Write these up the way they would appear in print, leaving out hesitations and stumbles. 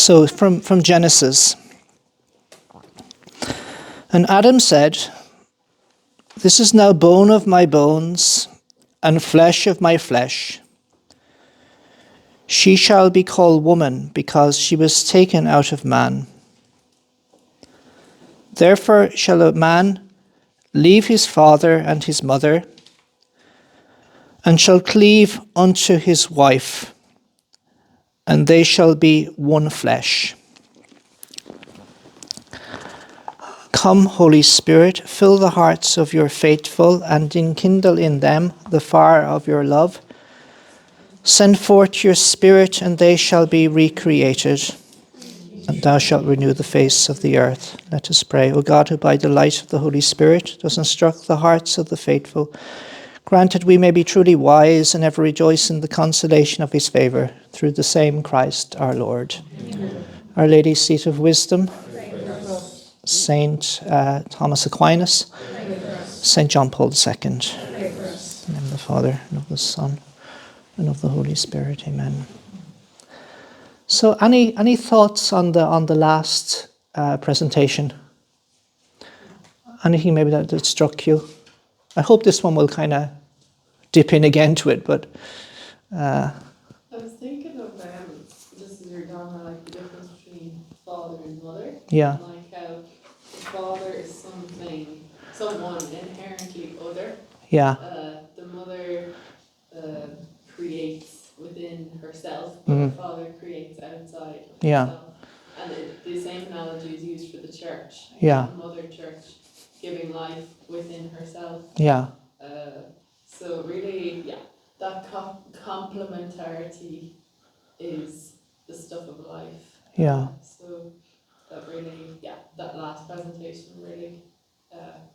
So from Genesis. And Adam said, "This is now bone of my bones and flesh of my flesh. She shall be called woman because she was taken out of man. Therefore shall a man leave his father and his mother, and shall cleave unto his wife, and they shall be one flesh." Come, Holy Spirit, fill the hearts of your faithful, and enkindle in them the fire of your love. Send forth your Spirit, and they shall be recreated, and thou shalt renew the face of the earth. Let us pray. O God, who by the light of the Holy Spirit does instruct the hearts of the faithful, grant that we may be truly wise and ever rejoice in the consolation of his favour, through the same Christ our Lord. Amen. Our Lady, seat of wisdom, Saint Thomas Aquinas, Saint John Paul II. In the name of the Father, and of the Son, and of the Holy Spirit. Amen. So, any thoughts on the last presentation? Anything maybe that struck you? I hope this one will kind of dip in again to it, but. I was thinking of just as you're talking about like the difference between father and mother. Yeah. And like how the father is someone inherently other. Yeah. The mother creates within herself, but the father creates outside of himself. And the same analogy is used for the church. Yeah. The mother church giving life within herself. Yeah. So really, yeah, that complementarity is the stuff of life. Yeah. So that really, that last presentation really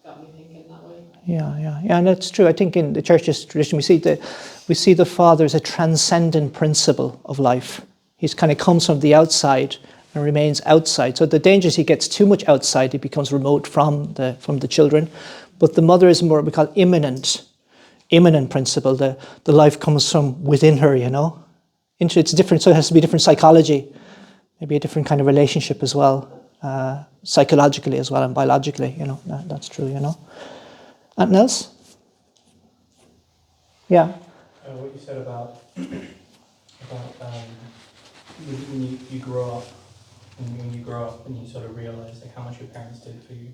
got me thinking that way. Yeah, and that's true. I think in the church's tradition, we see the Father as a transcendent principle of life. He's kind of comes from the outside and remains outside. So the danger is he gets too much outside, he becomes remote from the children. But the mother is more we call immanent principle. The life comes from within her, It's different, so it has to be different psychology, maybe a different kind of relationship as well, psychologically as well and biologically, that's true, Anything else? Yeah. What you said about when you grow up, and when you grow up and you sort of realize like how much your parents did for you,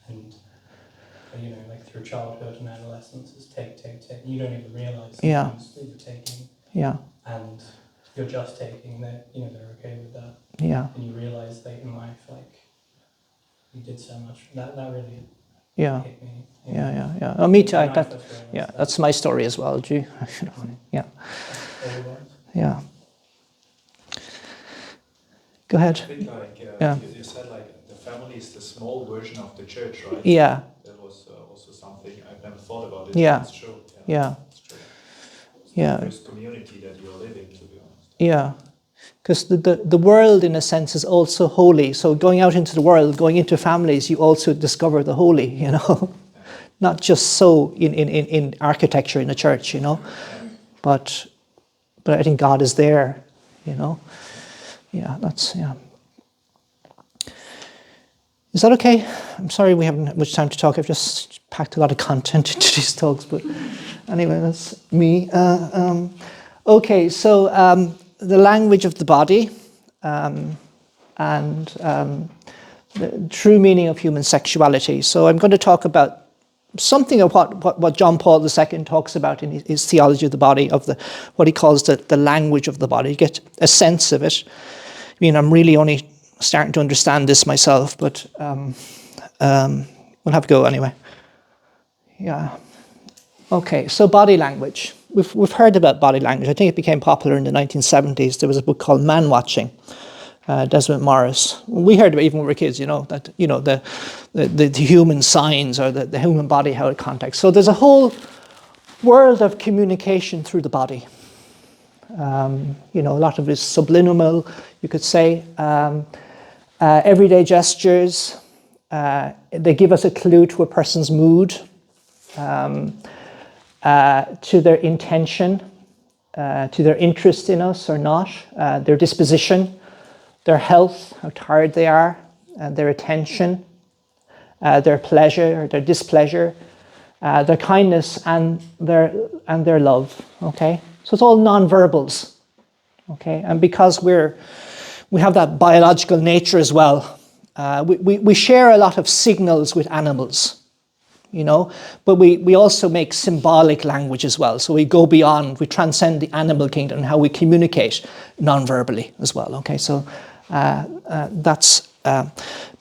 and like through childhood and adolescence is take. You don't even realize sometimes that you're taking. Yeah. And you're just taking that. They're okay with that. Yeah. And you realize that in life, like you did so much. That really. Yeah. Hit me. Yeah. Oh, me too. That's my story as well. Yeah. Yeah. Go ahead. I think you said like the family is the small version of the church, right? Yeah. That was also something I've never thought about it. Yeah. It's true. Yeah. It's true. It's the first community that you're living, to be honest. Yeah. Because the world, in a sense, is also holy. So going out into the world, going into families, you also discover the holy, Not just so in architecture in the church, But I think God is there, Yeah, Is that okay? I'm sorry we haven't had much time to talk. I've just packed a lot of content into these talks, but anyway, that's me. Okay, so the language of the body and the true meaning of human sexuality. So I'm going to talk about something of what John Paul II talks about in his theology of the body, of what he calls the language of the body. You get a sense of it. I mean, I'm really only starting to understand this myself, but we'll have a go anyway. Yeah. Okay, so body language. We've heard about body language. I think it became popular in the 1970s. There was a book called Man Watching, Desmond Morris. We heard about it even when we were kids, that the human signs or the human body, how it contacts. So there's a whole world of communication through the body. A lot of it is subliminal, you could say. Everyday gestures, they give us a clue to a person's mood, to their intention, to their interest in us or not, their disposition, their health, how tired they are, their attention, their pleasure or their displeasure, their kindness and their love. Okay, so it's all non-verbals. Okay, and because we have that biological nature as well, we share a lot of signals with animals. But we also make symbolic language as well. So we go beyond, we transcend the animal kingdom and how we communicate non-verbally as well. Okay, so that's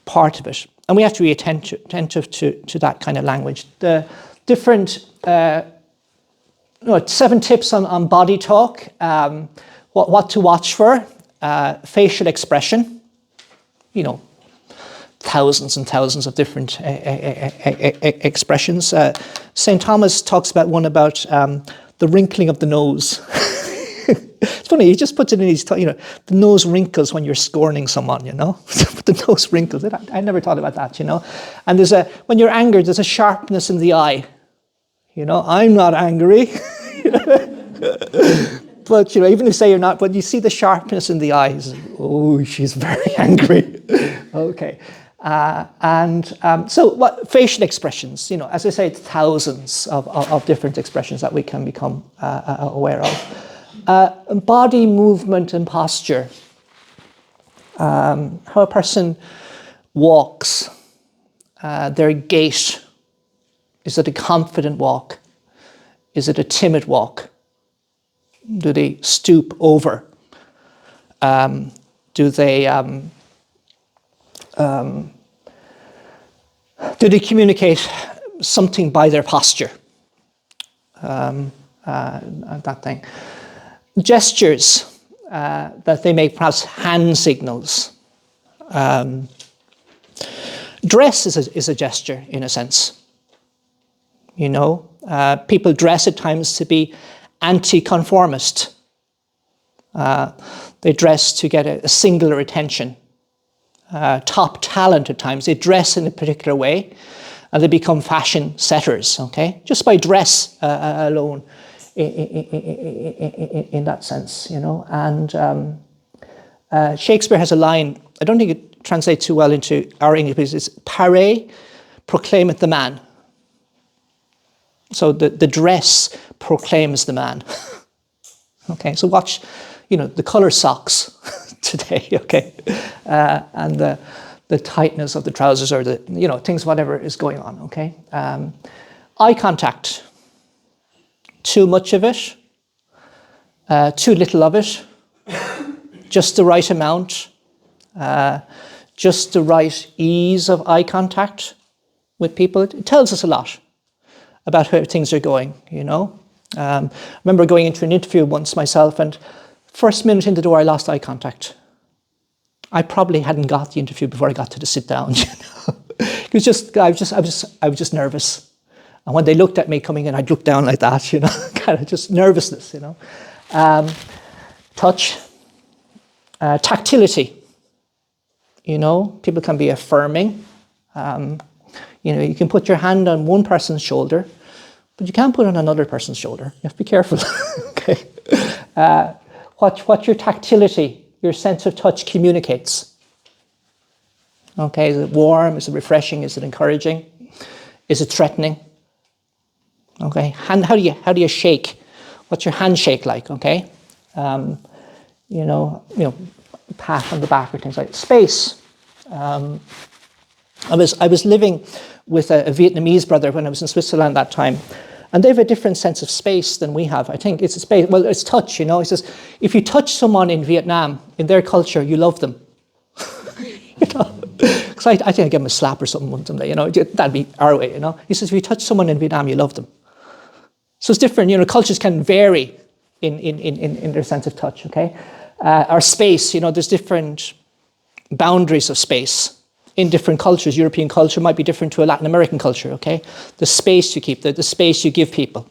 part of it. And we have to be attentive to that kind of language. The different, 7 tips on body talk, what to watch for, facial expression, thousands and thousands of different expressions. St. Thomas talks about one about the wrinkling of the nose. It's funny, he just puts it in his, the nose wrinkles when you're scorning someone, the nose wrinkles. I never thought about that, And when you're angered, there's a sharpness in the eye. I'm not angry. But, even if you say you're not, but you see the sharpness in the eyes. Oh, she's very angry. Okay. So what facial expressions, as I say, thousands of different expressions that we can become aware of. Body movement and posture. How a person walks, their gait. Is it a confident walk? Is it a timid walk? Do they stoop over? Do they communicate something by their posture? That thing. Gestures that they make, perhaps hand signals. Dress is a gesture in a sense. People dress at times to be anti-conformist. They dress to get a singular attention. Top talent at times, they dress in a particular way and they become fashion setters, okay? Just by dress alone in that sense, And Shakespeare has a line, I don't think it translates too well into our English, but it's "Paré proclaimeth the man." So the dress proclaims the man. Okay, so watch, the colour socks today, okay, and the tightness of the trousers or the, things, whatever is going on, okay. Eye contact, too much of it, too little of it, just the right amount, just the right ease of eye contact with people. It tells us a lot about how things are going, I remember going into an interview once myself, and first minute in the door I lost eye contact. I probably hadn't got the interview before I got to the sit down. It was just I was just nervous, and when they looked at me coming in, I'd look down like that, kind of just nervousness, Touch, tactility. People can be affirming. You can put your hand on one person's shoulder, but you can't put it on another person's shoulder. You have to be careful. Okay. What your tactility, your sense of touch communicates. Okay, is it warm? Is it refreshing? Is it encouraging? Is it threatening? Okay, how do you shake? What's your handshake like? Okay, pat on the back or things like that. Space. I was living with a Vietnamese brother when I was in Switzerland that time, and they have a different sense of space than we have. I think it's a space. Well, it's touch. He says if you touch someone in Vietnam, in their culture, you love them. Because I think I'd give him a slap or something one someday. That'd be our way. He says if you touch someone in Vietnam, you love them. So it's different. Cultures can vary in their sense of touch. Okay, our space. There's different boundaries of space in different cultures. European culture might be different to a Latin American culture, okay? The space you keep, the space you give people,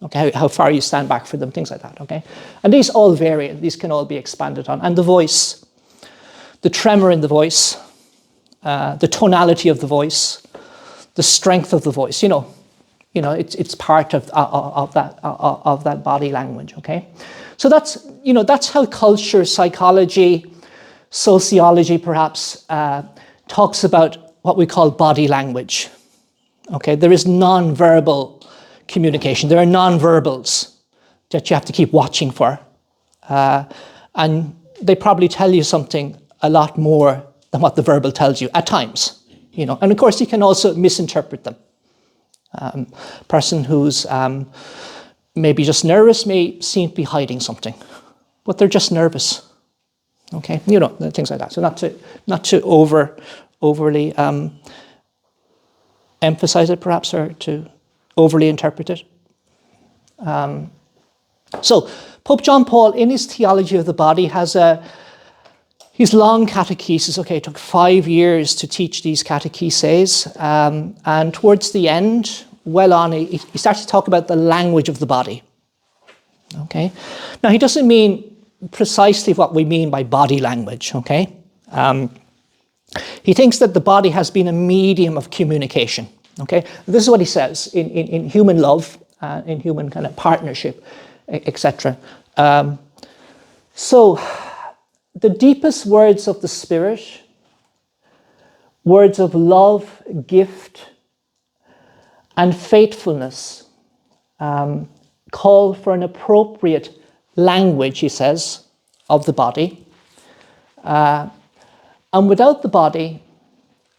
okay? How far you stand back for them, things like that, okay? And these all vary, and these can all be expanded on. And the voice, the tremor in the voice, the tonality of the voice, the strength of the voice, it's part of that body language, okay? So that's how culture, psychology, sociology perhaps, talks about what we call body language. Okay, there is non-verbal communication. There are non-verbals that you have to keep watching for. And they probably tell you something a lot more than what the verbal tells you at times. And of course you can also misinterpret them. Person who's maybe just nervous may seem to be hiding something, but they're just nervous. Okay, things like that. So not to overly emphasize it, perhaps, or to overly interpret it. So Pope John Paul, in his theology of the body, has his long catechesis. Okay, it took 5 years to teach these catecheses, and towards the end, well on, he starts to talk about the language of the body. Okay, now he doesn't mean precisely what we mean by body language. Okay, he thinks that the body has been a medium of communication. Okay, this is what he says in human love, in human kind of partnership, etc. So the deepest words of the Spirit, words of love, gift, and faithfulness, call for an appropriate language, he says, of the body. And without the body,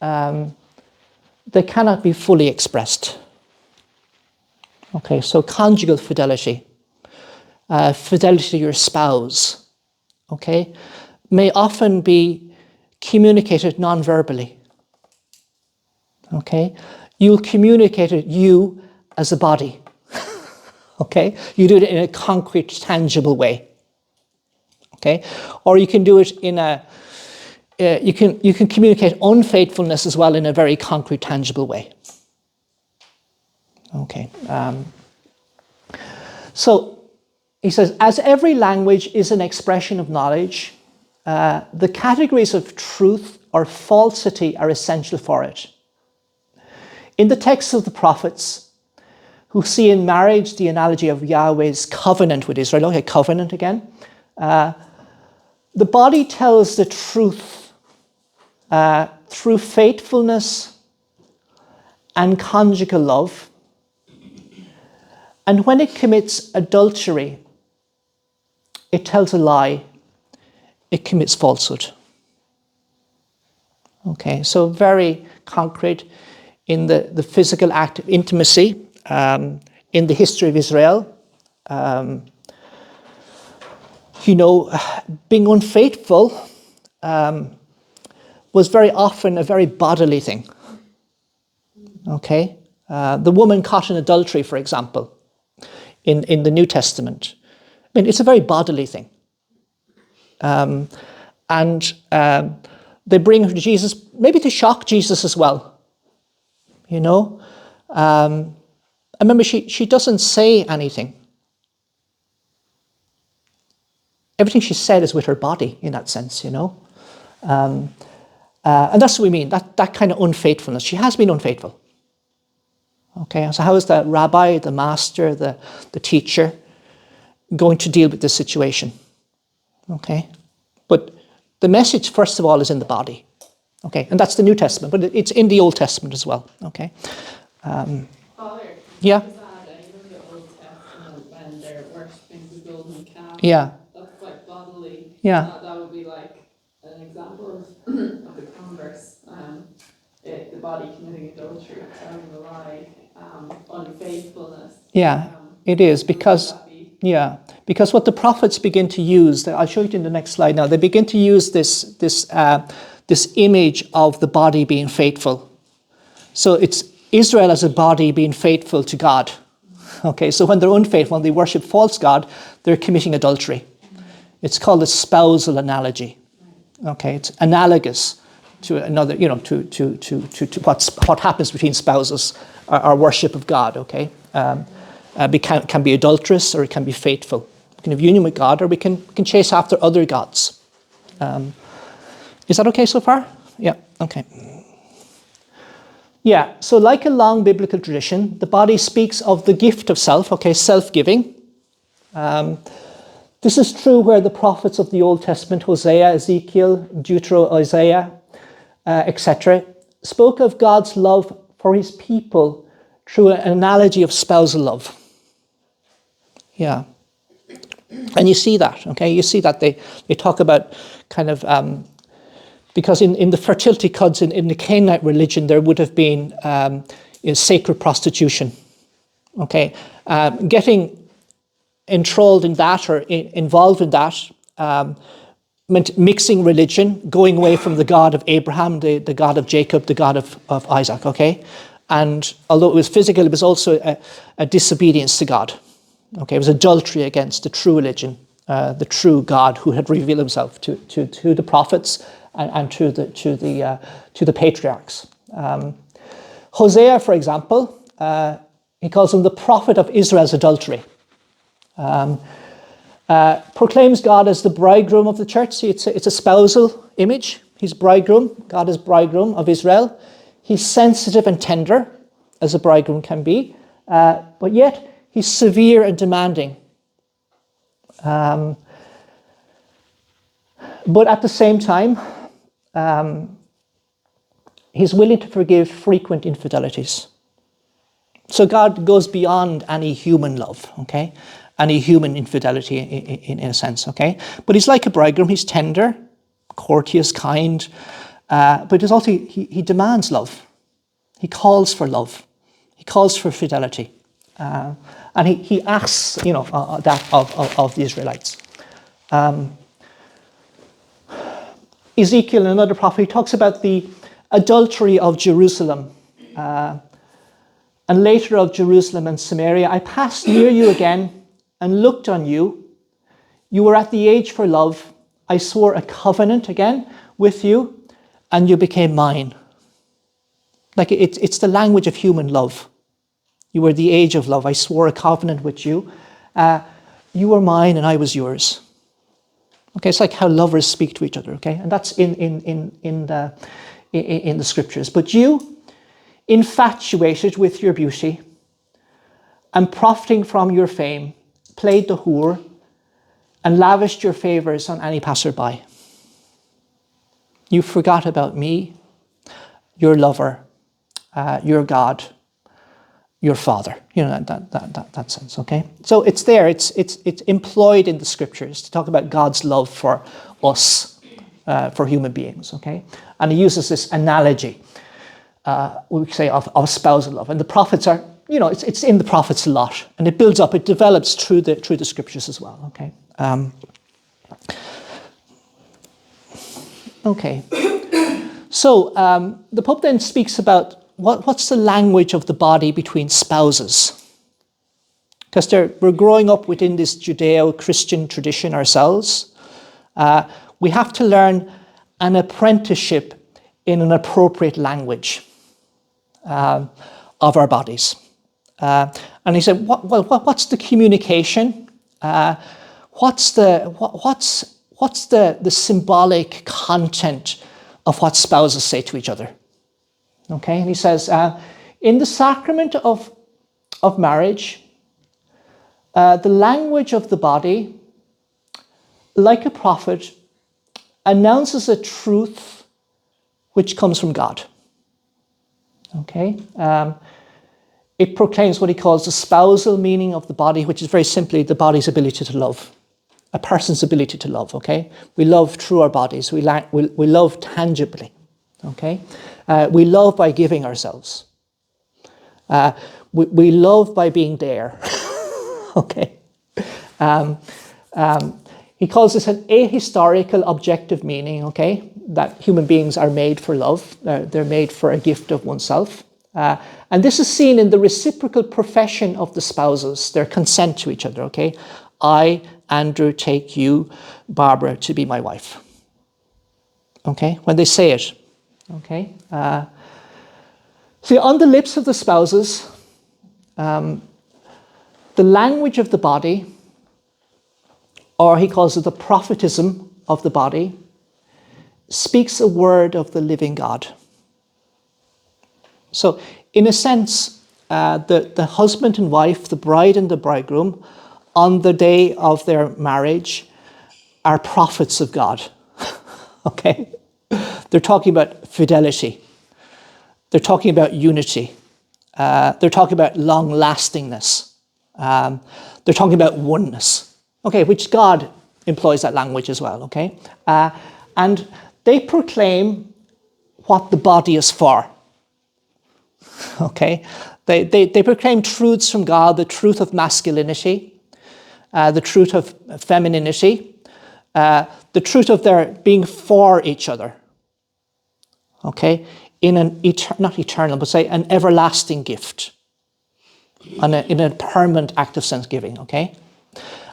they cannot be fully expressed. Okay, so conjugal fidelity, fidelity to your spouse, okay, may often be communicated non-verbally. Okay, you'll communicate it, you as a body. Okay, you do it in a concrete, tangible way. Okay, or you can do it in a you can communicate unfaithfulness as well in a very concrete, tangible way. Okay. So he says, as every language is an expression of knowledge, the categories of truth or falsity are essential for it. In the texts of the prophets, who see in marriage the analogy of Yahweh's covenant with Israel, okay, covenant again, the body tells the truth through faithfulness and conjugal love. And when it commits adultery, it tells a lie, it commits falsehood. Okay, so very concrete in the physical act of intimacy, in the history of Israel. Being unfaithful was very often a very bodily thing. Okay, the woman caught in adultery, for example, in the New Testament. I mean, it's a very bodily thing. And they bring her to Jesus, maybe to shock Jesus as well. I remember she doesn't say anything. Everything she said is with her body in that sense, and that's what we mean, that kind of unfaithfulness. She has been unfaithful. Okay, so how is the rabbi, the master, the teacher going to deal with this situation? Okay, but the message, first of all, is in the body. Okay, and that's the New Testament, but it's in the Old Testament as well. Okay. Father, yeah. is that in the Old Testament when they're worshipping the golden calf? Yeah. That's quite bodily. Yeah. That would be like an example of the converse. The body committing adultery, telling a lie, unfaithfulness. Yeah, it is because what the prophets begin to use. I'll show you in the next slide now. They begin to use this image of the body being faithful. So it's Israel as a body being faithful to God. Okay, so when they're unfaithful, when they worship false god, they're committing adultery. It's called a spousal analogy. Okay, it's analogous to another, to what happens between spouses, our worship of God. Okay, can be adulterous or it can be faithful. We can have union with God, or we can chase after other gods. Is that okay so far? Yeah. Okay. Yeah. So, like a long biblical tradition, the body speaks of the gift of self. Okay, self-giving. This is true where the prophets of the Old Testament, Hosea, Ezekiel, Isaiah, etc., spoke of God's love for his people through an analogy of spousal love. Yeah. And you see that, okay? You see that they talk about kind of, because in the fertility cults in the Canaanite religion, there would have been sacred prostitution, okay? Getting enthralled in that or involved in that meant mixing religion, going away from the God of Abraham, the God of Jacob, the God of Isaac, okay? And although it was physical, it was also a disobedience to God. Okay, it was adultery against the true religion, the true God who had revealed himself to the prophets and to the patriarchs. Hosea, for example, he calls him the prophet of Israel's adultery. Proclaims God as the bridegroom of the church. See, it's a spousal image. He's bridegroom. God is bridegroom of Israel. He's sensitive and tender, as a bridegroom can be, but yet he's severe and demanding. But at the same time, he's willing to forgive frequent infidelities. So God goes beyond any human love, okay? Any human infidelity in a sense, okay? But he's like a bridegroom. He's tender, courteous, kind, but he's also, he demands love. He calls for love. He calls for fidelity. And he asks, that of the Israelites. Ezekiel, another prophet, he talks about the adultery of Jerusalem. And later of Jerusalem and Samaria. I passed near you again and looked on you. You were at the age for love. I swore a covenant again with you, and you became mine. Like it's the language of human love. You were the age of love. I swore a covenant with you. You were mine and I was yours. Okay, it's like how lovers speak to each other, okay? And that's in the scriptures. But you, infatuated with your beauty and profiting from your fame, played the whore and lavished your favors on any passerby. You forgot about me, your lover, your God, your father. That sense, okay? So it's there, it's employed in the scriptures to talk about God's love for us, for human beings, okay? And he uses this analogy, we could say, of spousal love. And the prophets are, it's in the prophets a lot. And it builds up, it develops through the scriptures as well, okay? Okay. So the Pope then speaks about what's the language of the body between spouses? Because we're growing up within this Judeo-Christian tradition ourselves. We have to learn an apprenticeship in an appropriate language of our bodies. And he said, what's the communication? What's the symbolic content of what spouses say to each other? Okay, and he says, in the sacrament of marriage, the language of the body, like a prophet, announces a truth which comes from God. Okay, it proclaims what he calls the spousal meaning of the body, which is very simply the body's ability to love. A person's ability to love, okay? We love through our bodies. We love tangibly, okay? We love by giving ourselves. We love by being there, okay? He calls this an ahistorical objective meaning, okay? That human beings are made for love. They're made for a gift of oneself. And this is seen in the reciprocal profession of the spouses, their consent to each other, okay? I, Andrew, take you, Barbara, to be my wife. Okay? When they say it. Okay? See, on the lips of the spouses, the language of the body, or he calls it the prophetism of the body, speaks a word of the living God. So, in a sense, the husband and wife, the bride and the bridegroom, on the day of their marriage are prophets of God. Okay? They're talking about fidelity. They're talking about unity. They're talking about long-lastingness. They're talking about oneness. Okay, which God employs that language as well, okay? And they proclaim what the body is for. Okay? They proclaim truths from God, the truth of masculinity, the truth of femininity, the truth of their being for each other. Okay? In an, not eternal, but say an everlasting gift. In a permanent act of thanksgiving, okay?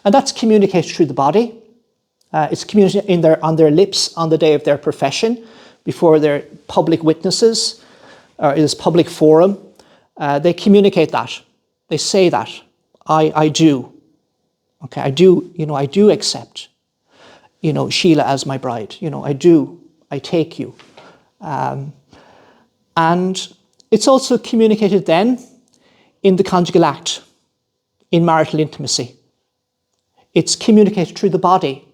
And that's communicated through the body. It's communicated on their lips on the day of their profession, before their public witnesses, or in this public forum. They communicate that. They say that. I do. Okay, I do accept, Sheila as my bride. I take you. And it's also communicated then in the conjugal act, in marital intimacy. It's communicated through the body,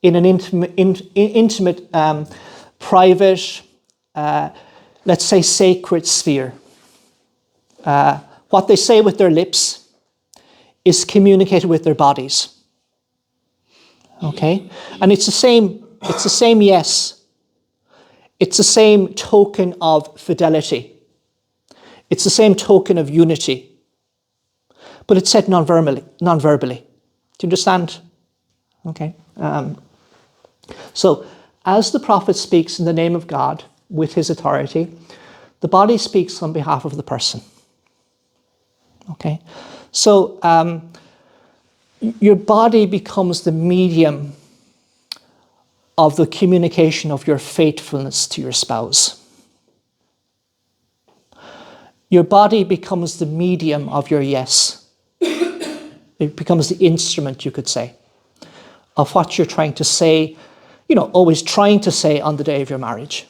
in an intimate, private, let's say sacred sphere. What they say with their lips is communicated with their bodies. Okay? And it's the same yes. It's the same token of fidelity. It's the same token of unity. But it's said non-verbally. Do you understand? Okay. So, as the prophet speaks in the name of God with his authority, the body speaks on behalf of the person. Okay. So, your body becomes the medium of the communication of your faithfulness to your spouse. Your body becomes the medium of your yes. It becomes the instrument, you could say, of what you're trying to say, always trying to say on the day of your marriage.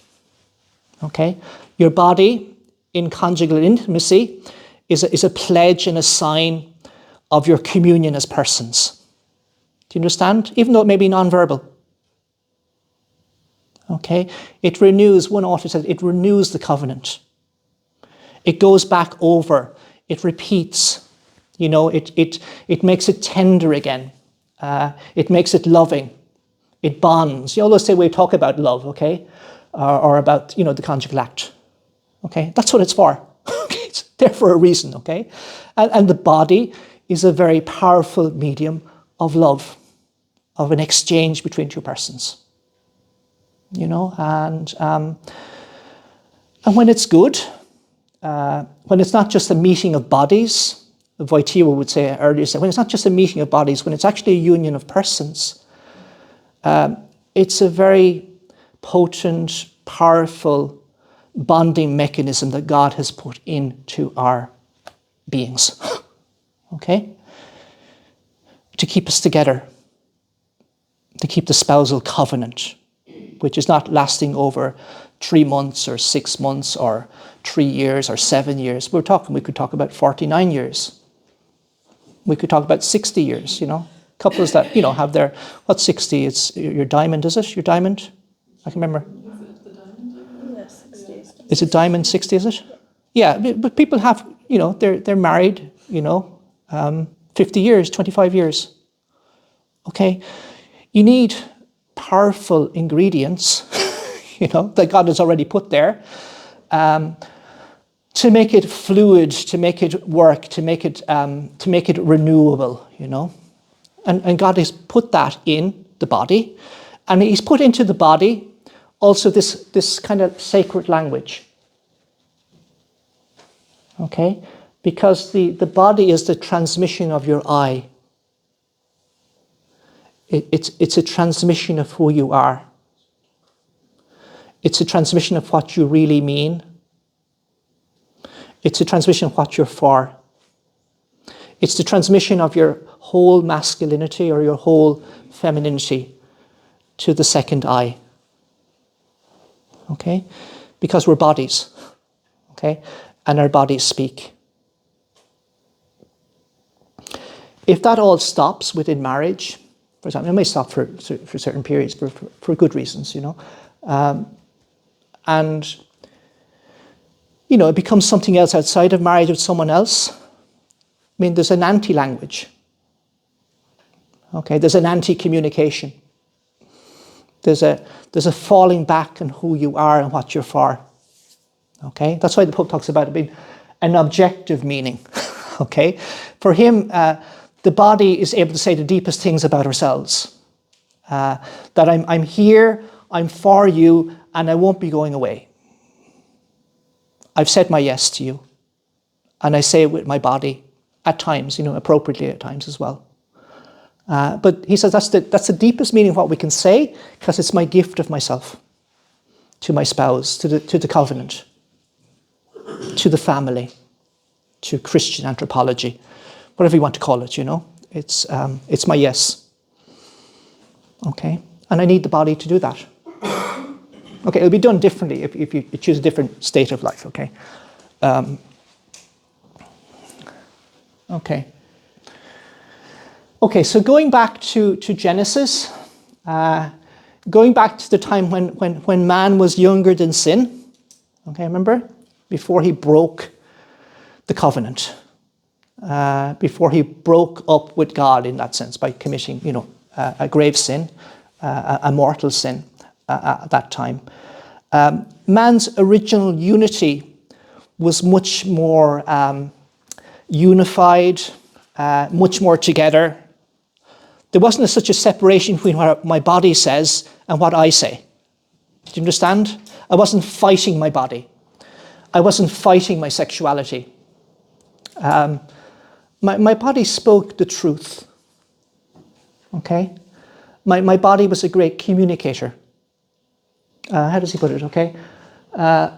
Okay? Your body in conjugal intimacy is a pledge and a sign of your communion as persons. Do you understand? Even though it may be non-verbal. Okay? It renews, one author said, it renews the covenant. It goes back over. It repeats. It makes it tender again. It makes it loving. It bonds. Those say we talk about love, okay? Or about, the conjugal act. Okay? That's what it's for. It's there for a reason, okay? And the body is a very powerful medium of love, of an exchange between two persons. And when it's good, when it's not just a meeting of bodies, Wojtyła would say earlier, when it's not just a meeting of bodies, when it's actually a union of persons, it's a very potent, powerful bonding mechanism that God has put into our beings. Okay? To keep us together, to keep the spousal covenant, which is not lasting over 3 months or 6 months or 3 years or 7 years. We could talk about 49 years. We could talk about 60 years, Couples that, have their, what's 60? It's your diamond, is it? Your diamond? I can remember. Is it the diamond? Yes, 60. Is it diamond 60, is it? Yeah, but people have, they're married, 50 years, 25 years. Okay? You need powerful ingredients, that God has already put there, to make it fluid, to make it work, to make it renewable, And God has put that in the body, and he's put into the body also this kind of sacred language. Okay? Because the body is the transmission of your I. It's a transmission of who you are. It's a transmission of what you really mean. It's a transmission of what you're for. It's the transmission of your whole masculinity or your whole femininity to the second I. Okay? Because we're bodies. Okay? And our bodies speak. if that all stops within marriage, for example, it may stop for certain periods for good reasons, and it becomes something else outside of marriage with someone else. I mean, there's an anti-language. Okay, there's an anti-communication. There's a falling back on who you are and what you're for. Okay, that's why the Pope talks about it being an objective meaning. Okay, for him, the body is able to say the deepest things about ourselves. That I'm here, I'm for you, and I won't be going away. I've said my yes to you, and I say it with my body at times, appropriately at times as well. But he says that's the deepest meaning of what we can say, because it's my gift of myself to my spouse, to the covenant, to the family, to Christian anthropology, whatever you want to call it. It's my yes. Okay, and I need the body to do that. Okay, it'll be done differently if you choose a different state of life. Okay. Okay, so going back to Genesis, going back to the time when man was younger than sin, okay, remember? Before he broke the covenant, before he broke up with God in that sense by committing, a grave sin, a mortal sin at that time. Man's original unity was much more unified, much more together. There wasn't such a separation between what my body says and what I say. Do you understand? I wasn't fighting my body. I wasn't fighting my sexuality. My body spoke the truth. Okay? My body was a great communicator. How does he put it? Okay? The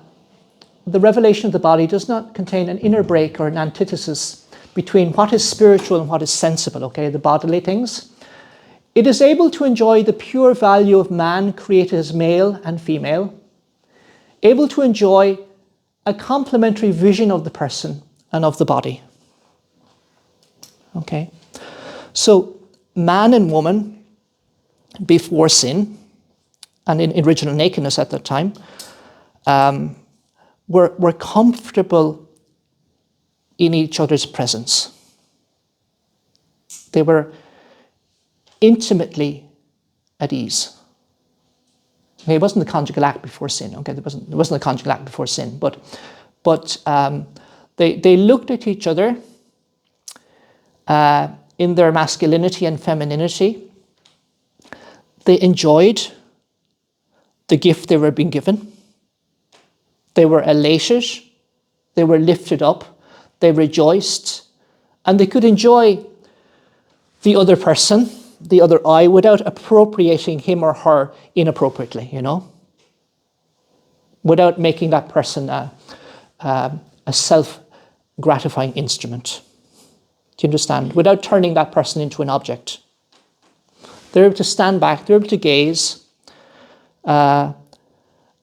revelation of the body does not contain an inner break or an antithesis between what is spiritual and what is sensible, okay, the bodily things. It is able to enjoy the pure value of man created as male and female, able to enjoy a complementary vision of the person and of the body. Okay, so man and woman before sin and in original nakedness at that time were comfortable in each other's presence. They were intimately at ease. Okay, it wasn't the conjugal act before sin. Okay, there wasn't a conjugal act before sin, but they looked at each other in their masculinity and femininity. They enjoyed the gift they were being given. They were elated. They were lifted up. They rejoiced, and they could enjoy the other person, the other I, without appropriating him or her inappropriately, without making that person a self-gratifying instrument. Do you understand? Without turning that person into an object. They're able to stand back, they're able to gaze, and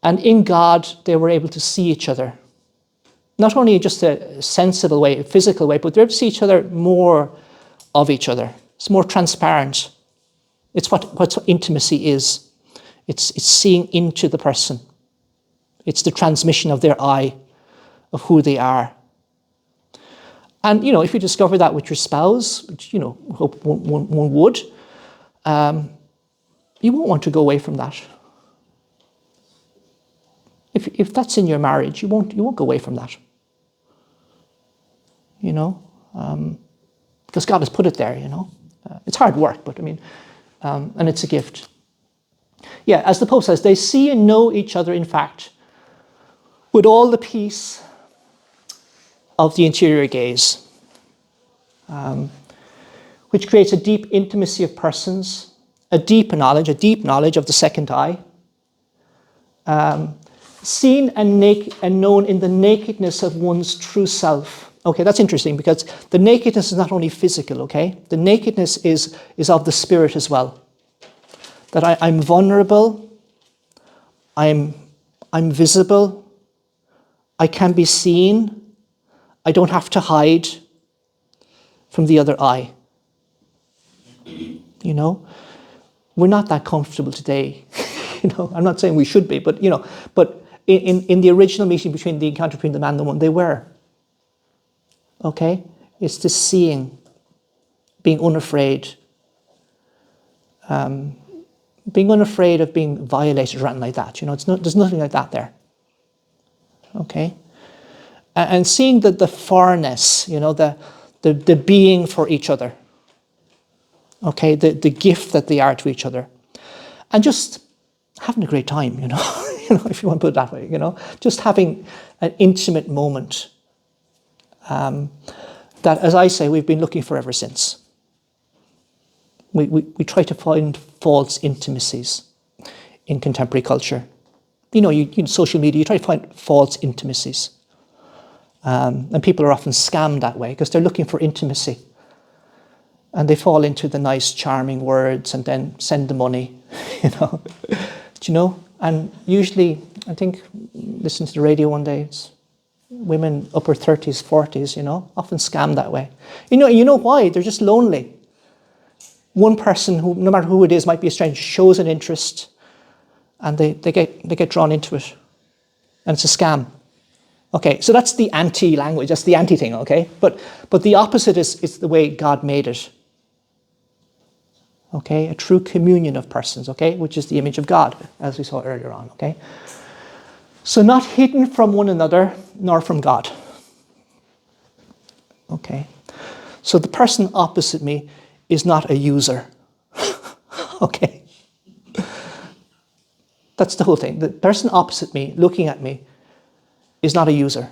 in God they were able to see each other. Not only in just a sensible way, a physical way, but they're able to see each other more of each other. It's more transparent. It's what intimacy is. It's seeing into the person. It's the transmission of their I, of who they are. And, if you discover that with your spouse, which, hope one would, you won't want to go away from that. If that's in your marriage, you won't go away from that. Because God has put it there, It's hard work, but and it's a gift. Yeah, as the Pope says, they see and know each other, in fact, with all the peace of the interior gaze, which creates a deep intimacy of persons, a deep knowledge of the second eye, seen and known in the nakedness of one's true self. Okay, that's interesting, because the nakedness is not only physical, okay? The nakedness is of the spirit as well. That I'm vulnerable, I'm visible, I can be seen, I don't have to hide from the other eye. You know, we're not that comfortable today. You know, I'm not saying we should be, but you know, but in the original meeting between the encounter between the man and the woman, they were. Okay, it's the seeing, being unafraid, being unafraid of being violated or anything like that. You know, there's nothing like that there. Okay, and seeing the farness, you know, the being for each other. Okay, the gift that they are to each other, and just having a great time. You know, you know, if you want to put it that way. You know, just having an intimate moment. That, as I say, we've been looking for ever since. We try to find false intimacies in contemporary culture. You know, you social media, you try to find false intimacies. And people are often scammed that way because they're looking for intimacy. And they fall into the nice, charming words and then send the money, you know. Do you know? And usually, I think, listen to the radio one day, it's women upper 30s, 40s, you know, often scammed that way. You know why? They're just lonely. One person, who, no matter who it is, might be a stranger, shows an interest and they get drawn into it. And it's a scam. Okay, so that's the anti-language, that's the anti-thing, okay? But the opposite is the way God made it. Okay, a true communion of persons, okay, which is the image of God, as we saw earlier on, okay? So not hidden from one another, nor from God. Okay. So the person opposite me is not a user. Okay. That's the whole thing. The person opposite me, looking at me, is not a user.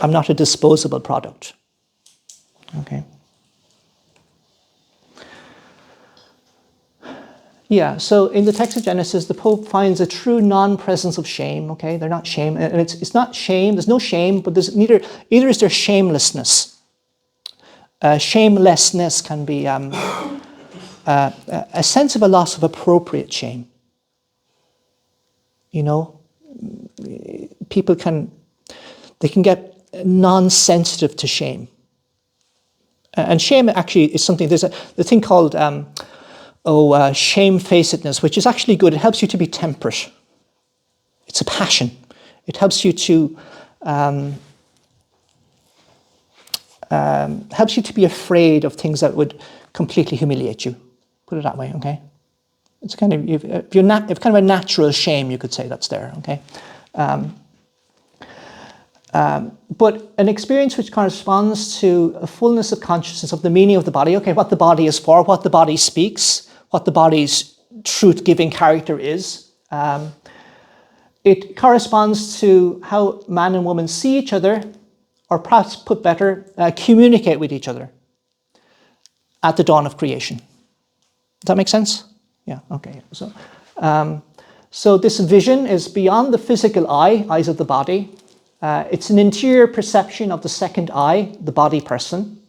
I'm not a disposable product. Okay. Yeah, so in the text of Genesis, the Pope finds a true non-presence of shame, okay? They're not shame, and it's not shame, there's no shame, but there's neither is there shamelessness. Shamelessness can be a sense of a loss of appropriate shame. You know, people can get non-sensitive to shame. And shame actually is something, there's the thing called shamefacedness, which is actually good. It helps you to be temperate. It's a passion. It helps you to be afraid of things that would completely humiliate you. Put it that way, okay? It's kind of if kind of a natural shame, you could say, that's there, okay? But an experience which corresponds to a fullness of consciousness of the meaning of the body, okay, what the body is for, what the body speaks, what the body's truth-giving character is. It corresponds to how man and woman see each other, or perhaps put better, communicate with each other at the dawn of creation. Does that make sense? Yeah, okay. So this vision is beyond the physical eyes of the body. It's an interior perception of the second eye, the body person,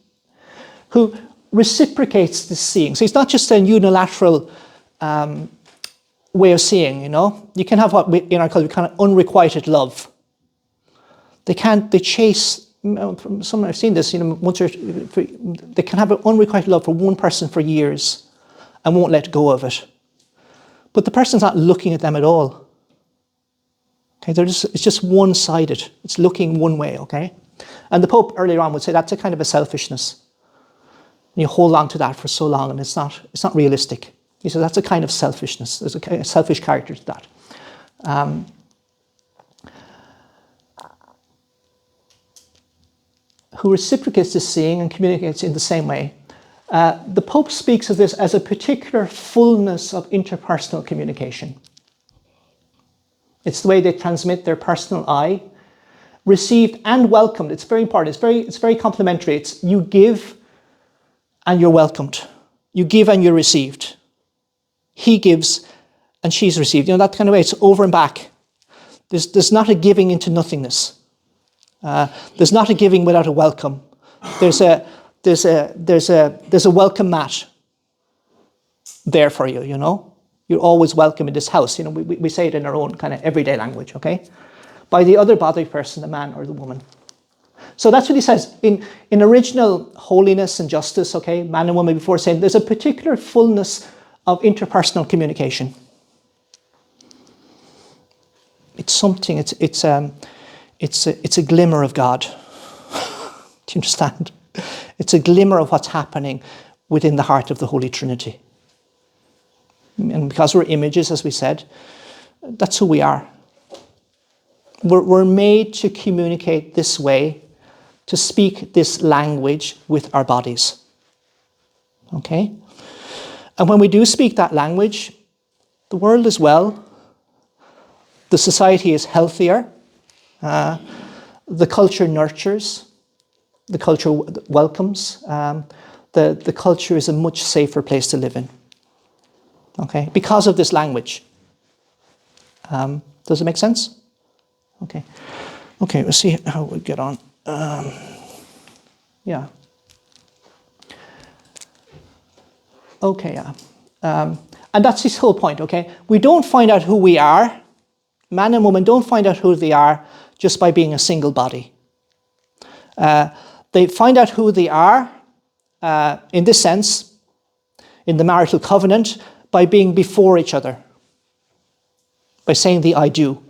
who reciprocates the seeing. So it's not just a unilateral way of seeing, you know. You can have what in our culture we kind of unrequited love. They chase, from some I've seen this, you know, they can have an unrequited love for one person for years and won't let go of it. But the person's not looking at them at all. Okay, it's just one-sided. It's looking one way, okay? And the Pope earlier on would say that's a kind of a selfishness. And you hold on to that for so long and it's not realistic. He says that's a kind of selfishness. There's a selfish character to that. Who reciprocates the seeing and communicates in the same way. The Pope speaks of this as a particular fullness of interpersonal communication. It's the way they transmit their personal I, received and welcomed. It's very important. It's very complimentary. It's you give and you're welcomed. You give and you're received. He gives and she's received. You know, that kind of way. It's over and back. There's not a giving into nothingness. There's not a giving without a welcome. There's a welcome mat there for you, you know. You're always welcome in this house. You know, we say it in our own kind of everyday language, okay? By the other body person, the man or the woman. So that's what he says. In original holiness and justice, okay, man and woman before sin, there's a particular fullness of interpersonal communication. It's something, it's a glimmer of God. Do you understand? It's a glimmer of what's happening within the heart of the Holy Trinity. And because we're images, as we said, that's who we are. We're made to communicate this way, to speak this language with our bodies. Okay? And when we do speak that language, the world is well, the society is healthier, the culture nurtures, the culture welcomes, the culture is a much safer place to live in. Okay? Because of this language. Does it make sense? Okay. Okay, we'll see how we get on. Yeah. Okay, yeah. And that's his whole point, okay? We don't find out who we are. Man and woman don't find out who they are just by being a single body. They find out who they are, in this sense, in the marital covenant, by being before each other. By saying the I do.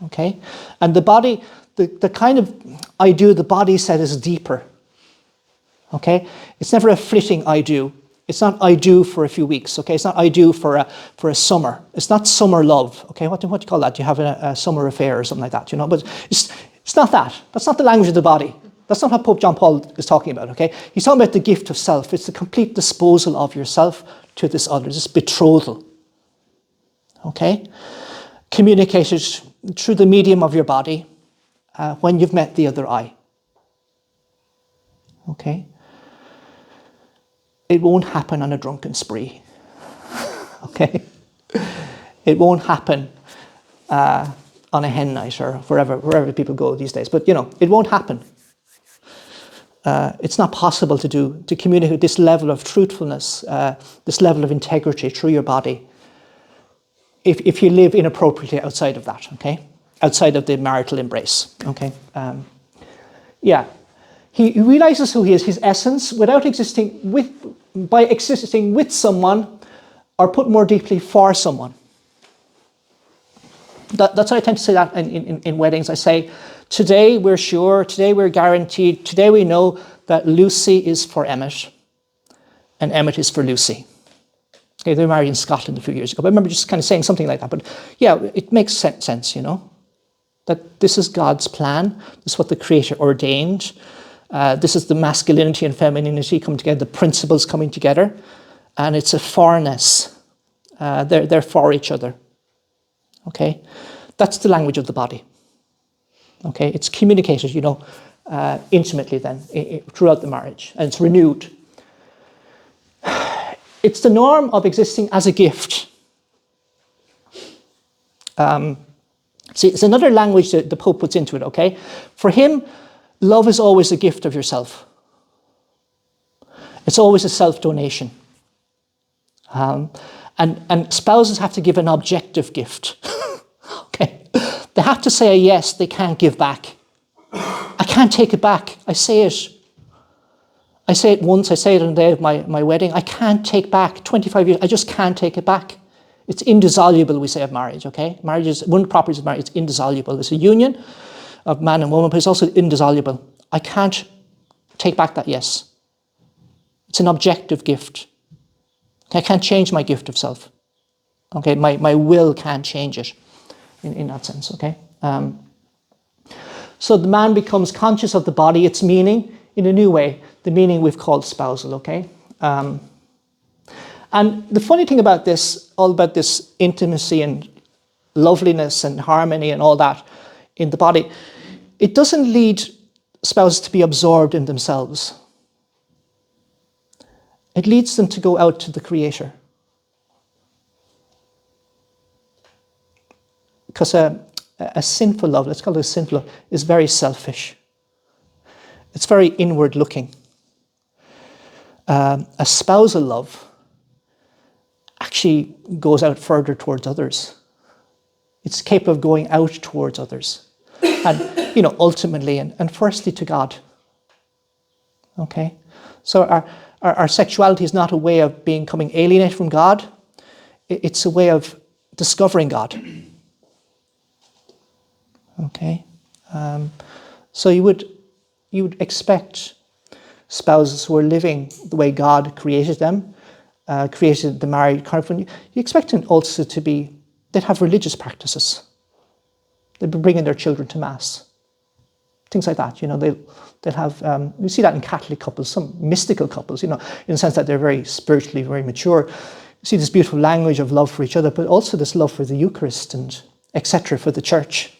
Okay? And the body, the kind of I do the body said is deeper. Okay? It's never a flitting I do. It's not I do for a few weeks. Okay? It's not I do for a summer. It's not summer love. Okay? What do you call that? You have a summer affair or something like that, you know? But it's not that. That's not the language of the body. That's not what Pope John Paul is talking about, okay? He's talking about the gift of self. It's the complete disposal of yourself to this other, this betrothal. Okay? Communicated through the medium of your body when you've met the other I. Okay? It won't happen on a drunken spree. Okay? It won't happen on a hen night or wherever people go these days. But, you know, it won't happen. It's not possible to communicate this level of truthfulness, this level of integrity through your body if you live inappropriately outside of that, okay? Outside of the marital embrace, okay? Yeah. He realizes who he is, his essence, without by existing with someone, or put more deeply, for someone. That's what I tend to say that in weddings. I say, today we're sure, today we're guaranteed, today we know that Lucy is for Emmett, and Emmett is for Lucy. Okay, they were married in Scotland a few years ago. But I remember just kind of saying something like that. But yeah, it makes sense, you know, that this is God's plan. This is what the Creator ordained. This is the masculinity and femininity coming together, the principles coming together. And it's a forness. They're for each other. Okay? That's the language of the body. Okay? It's communicated, you know, intimately then throughout the marriage. And it's renewed. It's the norm of existing as a gift. See, it's another language that the Pope puts into it, okay? For him, love is always a gift of yourself. It's always a self-donation. And spouses have to give an objective gift. Okay? They have to say a yes they can't give back. I can't take it back. I say it. I say it once, I say it on the day of my wedding. I can't take back 25 years. I just can't take it back. It's indissoluble, we say, of marriage, okay? Marriage is, one of the properties of marriage, it's indissoluble. It's a union of man and woman, but it's also indissoluble. I can't take back that yes. It's an objective gift. I can't change my gift of self. Okay, my will can't change it in that sense, okay? So the man becomes conscious of the body, its meaning, in a new way, the meaning we've called spousal, okay? And the funny thing about this, all about this intimacy and loveliness and harmony and all that in the body, it doesn't lead spouses to be absorbed in themselves. It leads them to go out to the Creator. Because a sinful love, let's call it a sinful love, is very selfish. It's very inward looking. A spousal love actually goes out further towards others. It's capable of going out towards others. And ultimately and firstly to God. Okay? So our sexuality is not a way of becoming alienated from God. It's a way of discovering God. Okay? So you would expect spouses who are living the way God created them, created the married couple, you expect them also they'd have religious practices. They'd be bringing their children to Mass. Things like that, they'll have, you see that in Catholic couples, some mystical couples, in the sense that they're very spiritually, very mature. You see this beautiful language of love for each other, but also this love for the Eucharist and etc. for the church.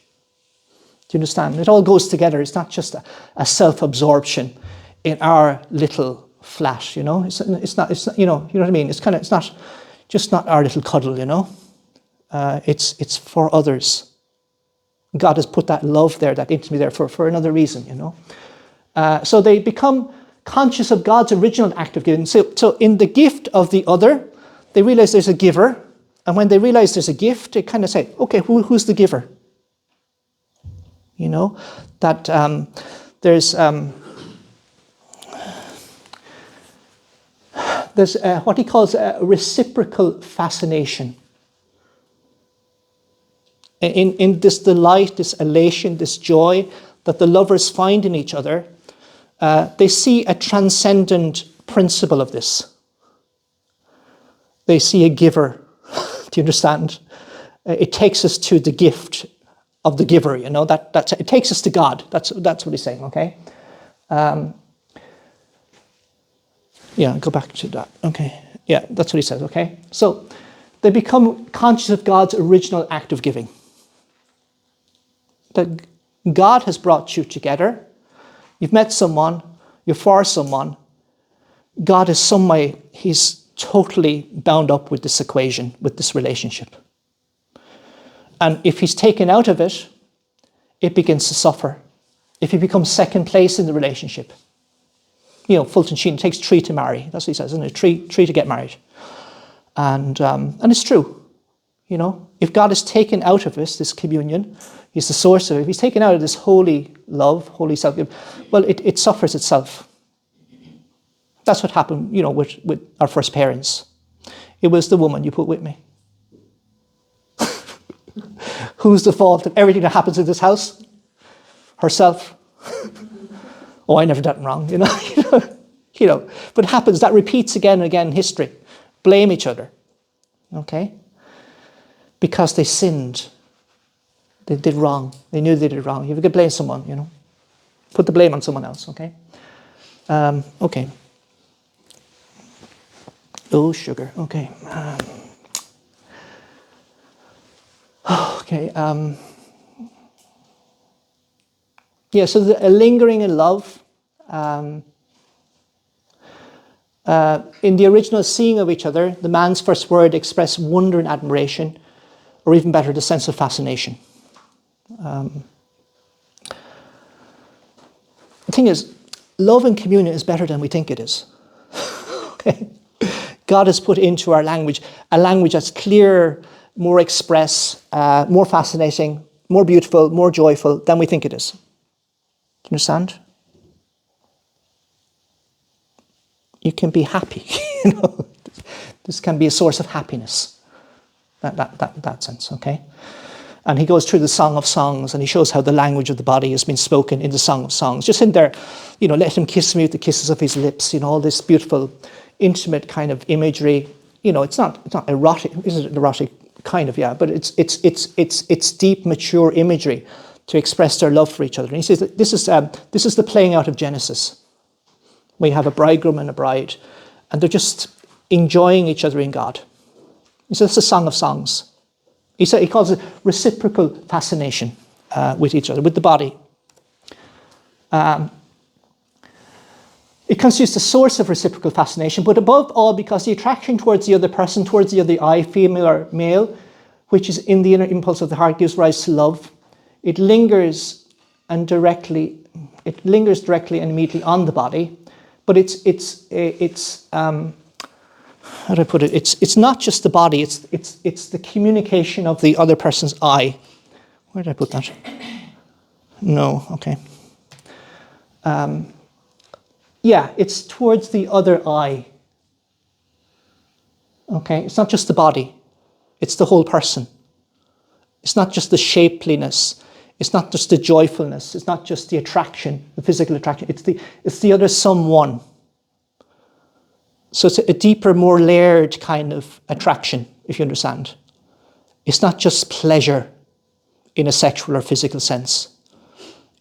Do you understand? It all goes together. It's not just a self-absorption in our little flat, It's not, you know what I mean? It's not just not our little cuddle, It's for others. God has put that love there, that intimacy there for another reason, So they become conscious of God's original act of giving. So in the gift of the other, they realize there's a giver. And when they realize there's a gift, they kind of say, okay, who's the giver? That there's what he calls a reciprocal fascination. In this delight, this elation, this joy that the lovers find in each other, they see a transcendent principle of this. They see a giver. Do you understand? It takes us to the gift of the giver, it takes us to God. That's what he's saying, okay? Go back to that. Okay. Yeah, that's what he says, okay? So they become conscious of God's original act of giving. That God has brought you together. You've met someone, you're for someone. God is some way, he's totally bound up with this equation, with this relationship. And if he's taken out of it, it begins to suffer. If he becomes second place in the relationship. Fulton Sheen, it takes 3 to marry. That's what he says, isn't it? 3 to get married. And it's true. If God is taken out of this communion, he's the source of it. If he's taken out of this holy love, holy self, well, it suffers itself. That's what happened, with our first parents. It was the woman you put with me. Who's the fault of everything that happens in this house? Herself. Oh, I never done it wrong, But it happens. That repeats again and again in history. Blame each other. Okay? Because they sinned. They did wrong. They knew they did wrong. You could blame someone, Put the blame on someone else, okay? Okay. Oh, sugar. Okay. Okay. So a lingering in love. In the original seeing of each other, the man's first word expressed wonder and admiration, or even better, the sense of fascination. The thing is, love and communion is better than we think it is. Okay? God has put into our language a language that's clearer, more express, more fascinating, more beautiful, more joyful than we think it is. Do you understand? You can be happy. This can be a source of happiness. That sense, okay? And he goes through the Song of Songs and he shows how the language of the body has been spoken in the Song of Songs. Just in there, let him kiss me with the kisses of his lips, all this beautiful, intimate kind of imagery. It's not erotic, isn't it erotic? Kind of, yeah, but it's deep, mature imagery to express their love for each other. And he says that this is the playing out of Genesis. We have a bridegroom and a bride, and they're just enjoying each other in God. He says it's a Song of Songs. He calls it reciprocal fascination with each other, with the body. It constitutes the source of reciprocal fascination, but above all because the attraction towards the other person, towards the other eye, female or male, which is in the inner impulse of the heart, gives rise to love. It lingers directly and immediately on the body, but it's how do I put it? It's not just the body. It's the communication of the other person's eye. Where did I put that? No, okay. Yeah, it's towards the other eye. Okay, it's not just the body, it's the whole person. It's not just the shapeliness, it's not just the joyfulness, it's not just the attraction, the physical attraction, it's the other someone. So it's a deeper, more layered kind of attraction, if you understand. It's not just pleasure in a sexual or physical sense.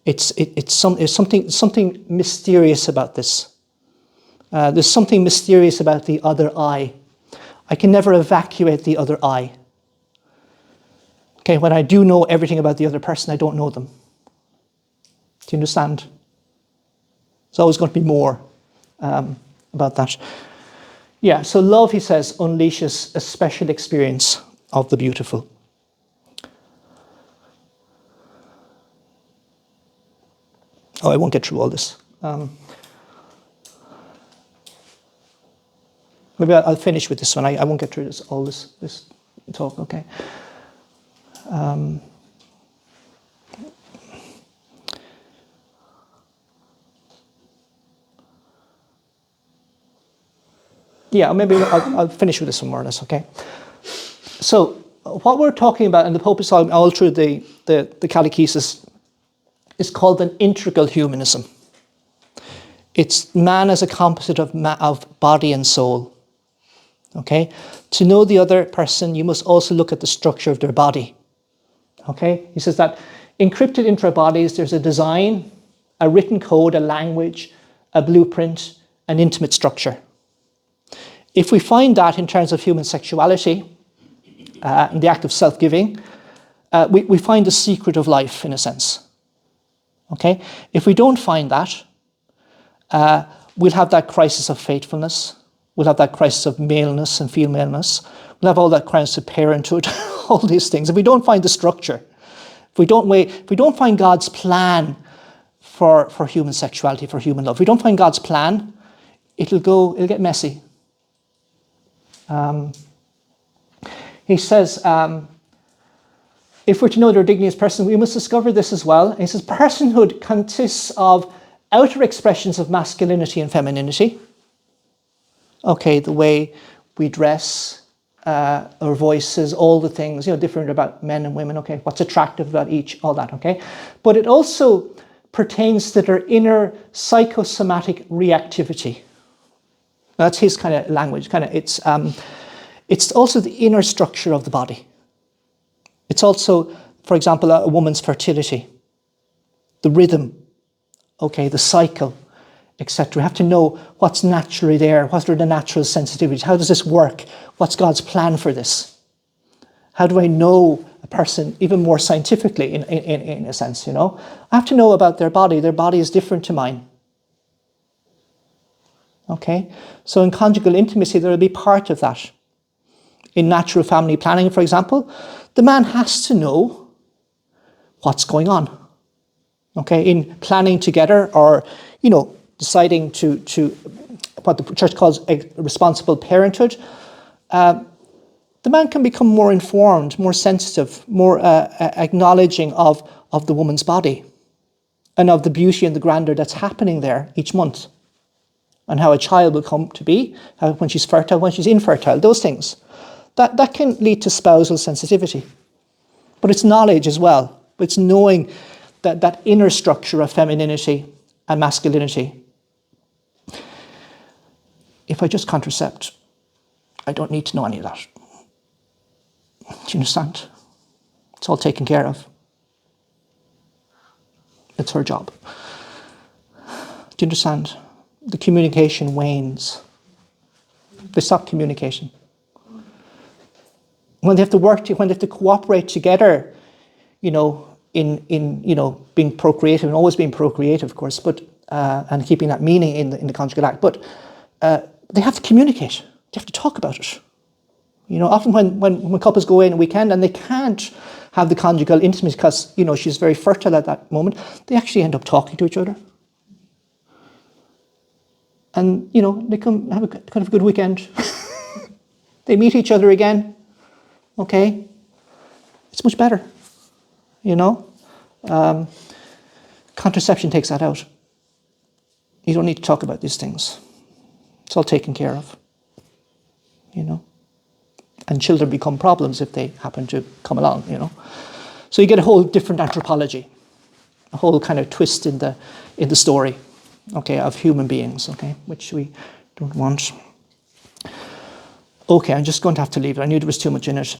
It's something mysterious about this. There's something mysterious about the other eye. I can never evacuate the other eye. Okay, when I do know everything about the other person, I don't know them. Do you understand? There's always going to be more about that. Yeah, so love, he says, unleashes a special experience of the beautiful. Oh, I won't get through all this. Maybe I'll finish with this one. I won't get through all this talk, okay? Yeah, maybe I'll finish with this one more or less, okay? So what we're talking about, and the Pope is all through the catechesis, is called an integral humanism. It's man as a composite of body and soul. Okay? To know the other person, you must also look at the structure of their body. Okay? He says that encrypted into our bodies, there's a design, a written code, a language, a blueprint, an intimate structure. If we find that in terms of human sexuality, in the act of self-giving, we find the secret of life, in a sense. Okay? If we don't find that, we'll have that crisis of faithfulness. We'll have that crisis of maleness and femaleness. We'll have all that crisis of parenthood, all these things. If we don't find the structure, if we don't find God's plan for human sexuality, for human love, if we don't find God's plan, it'll get messy. He says, if we're to know their dignity as person, we must discover this as well. And he says, personhood consists of outer expressions of masculinity and femininity. Okay, the way we dress, our voices, all the things, different about men and women, okay, what's attractive about each, all that, okay? But it also pertains to their inner psychosomatic reactivity. That's his kind of language, it's also the inner structure of the body. It's also, for example, a woman's fertility, the rhythm, okay, the cycle, etc. We have to know what's naturally there, what are the natural sensitivities, how does this work, what's God's plan for this? How do I know a person even more scientifically in a sense, I have to know about their body is different to mine. Okay, so in conjugal intimacy there will be part of that. In natural family planning, for example, the man has to know what's going on. Okay, in planning together or, deciding to what the church calls a responsible parenthood, the man can become more informed, more sensitive, more acknowledging of the woman's body and of the beauty and the grandeur that's happening there each month, and how a child will come to be, when she's fertile, when she's infertile, those things. That can lead to spousal sensitivity. But it's knowledge as well. It's knowing that inner structure of femininity and masculinity. If I just contracept, I don't need to know any of that. Do you understand? It's all taken care of. It's her job. Do you understand? The communication wanes. They stop communication. When they have to work, when they have to cooperate together, in being procreative, and always being procreative, of course, but and keeping that meaning in the conjugal act, but they have to communicate. They have to talk about it. Often when couples go in a weekend and they can't have the conjugal intimacy because she's very fertile at that moment, they actually end up talking to each other. And they come have a kind of a good weekend. They meet each other again. Okay, it's much better. Contraception takes that out. You don't need to talk about these things. It's all taken care of, you know. And children become problems if they happen to come along, you know. So you get a whole different anthropology, a whole kind of twist in the story, okay, of human beings, okay, which we don't want. Okay, I'm just going to have to leave it. I knew there was too much in it.